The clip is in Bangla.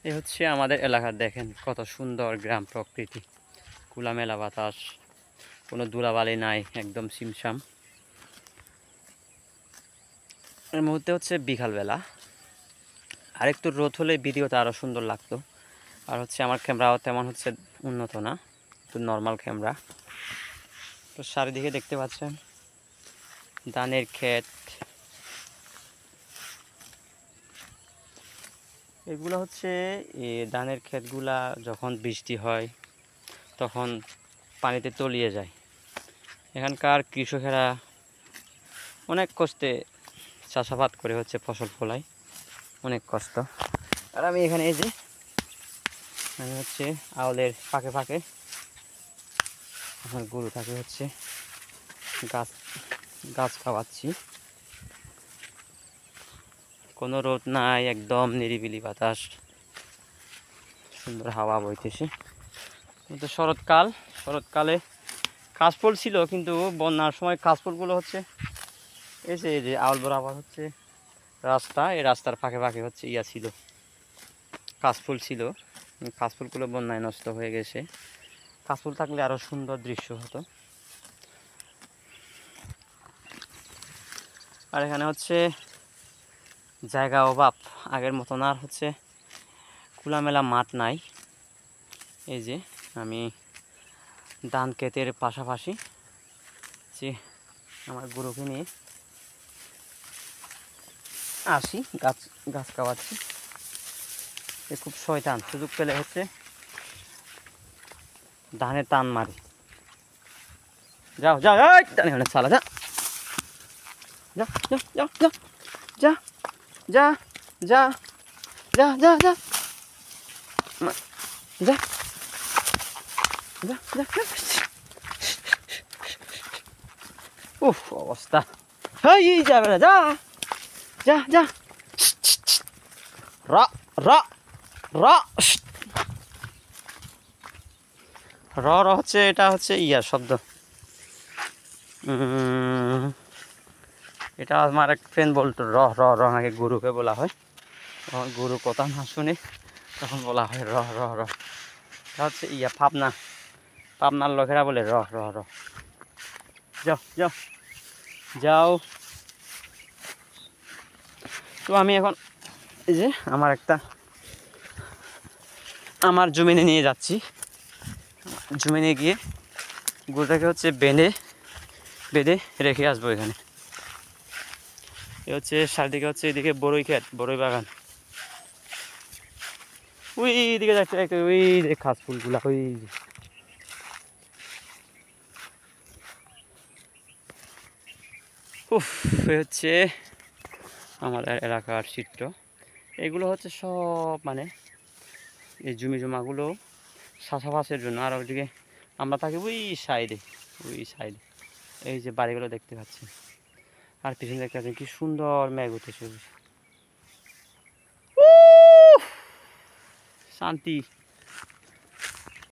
এই হচ্ছে আমাদের এলাকার, দেখেন কত সুন্দর গ্রাম প্রকৃতি, খোলামেলা বাতাস, কোনো ধুলাবালি নাই, একদম ছিমছাম। এর মুহূর্তে হচ্ছে বিকালবেলা, আর একটু রোদ হলে ভিডিওটা আরও সুন্দর লাগতো। আর হচ্ছে আমার ক্যামেরাও তেমন হচ্ছে উন্নত না, একটু নর্মাল ক্যামেরা। তো চারিদিকে দেখতে পাচ্ছেন ধানের ক্ষেত, এগুলো হচ্ছে এই ধানের ক্ষেতগুলা যখন বৃষ্টি হয় তখন পানিতে তলিয়ে যায়। এখানকার কৃষকেরা অনেক কষ্টে চাষাবাদ করে হচ্ছে ফসল ফলায়, অনেক কষ্ট। আর আমি এখানে এই যে আমি হচ্ছে আউলের ফাঁকে ফাঁকে আমার গরু থাকে হচ্ছে গাছ গাছ খাওয়াচ্ছি। কোনো রোদ নাই, একদম নিরিবিলি বাতাস, সুন্দর হাওয়া বইতেছে। কিন্তু শরৎকালে কাশফুল ছিল, কিন্তু বন্যার সময় কাশফুলগুলো হচ্ছে এই যে আউল বরাবর হচ্ছে রাস্তা, এই রাস্তার ফাঁকে ফাঁকে হচ্ছে ছিল, কাশফুল ছিল। কাশফুলগুলো বন্যায় নষ্ট হয়ে গেছে। কাশফুল থাকলে আরও সুন্দর দৃশ্য হতো। আর এখানে হচ্ছে জায়গা অভাব, আগের মতন আর হচ্ছে খোলামেলা মাঠ নাই। এই যে আমি ধান ক্ষেতের পাশাপাশি যে আমার গরুকে নিয়ে আসি, গাছ গাছ খাওয়াচ্ছি। এ খুব শয়তান, সুযোগ পেলে হচ্ছে ধানে টান মারি। যাও যাও, টানে অনেক সালা, যা যা যা যা যা যা যা যা যা যা যা যা যা। উফ অবস্থা, এই যাবে না, যা যা যা। র র র র র হচ্ছে, এটা হচ্ছে শব্দ। এটা আমার এক ফ্রেন্ড বলতো, র র র নাকি গরুকে বলা হয়। গরু কথা না শুনে তখন বলা হয় র র র। এটা হচ্ছে পাবনার লোকেরা বলে র র র। যাও যাও যাও। তো আমি এখন এই যে আমার জমিনে নিয়ে যাচ্ছি। জমিনে গিয়ে গরুটাকে হচ্ছে বেঁধে রেখে আসবো এখানে। এ হচ্ছে চারদিকে হচ্ছে এদিকে বড়ই ক্ষেত, বড়ই বাগান। ওই দিকে যাচ্ছে একটা, ওই যে খাস ফুলগুলা, ওই উফ। হচ্ছে আমাদের এলাকার চিত্র। এগুলো হচ্ছে সব মানে এই জমিজমাগুলো চাষাবাসের জন্য। আর ওইদিকে আমরা থাকি ওই সাইডে, এই যে বাড়িগুলো দেখতে পাচ্ছি। আর পিছনে দেখতে পাচ্ছেন কি সুন্দর মেঘ উঠেছে, শান্তি।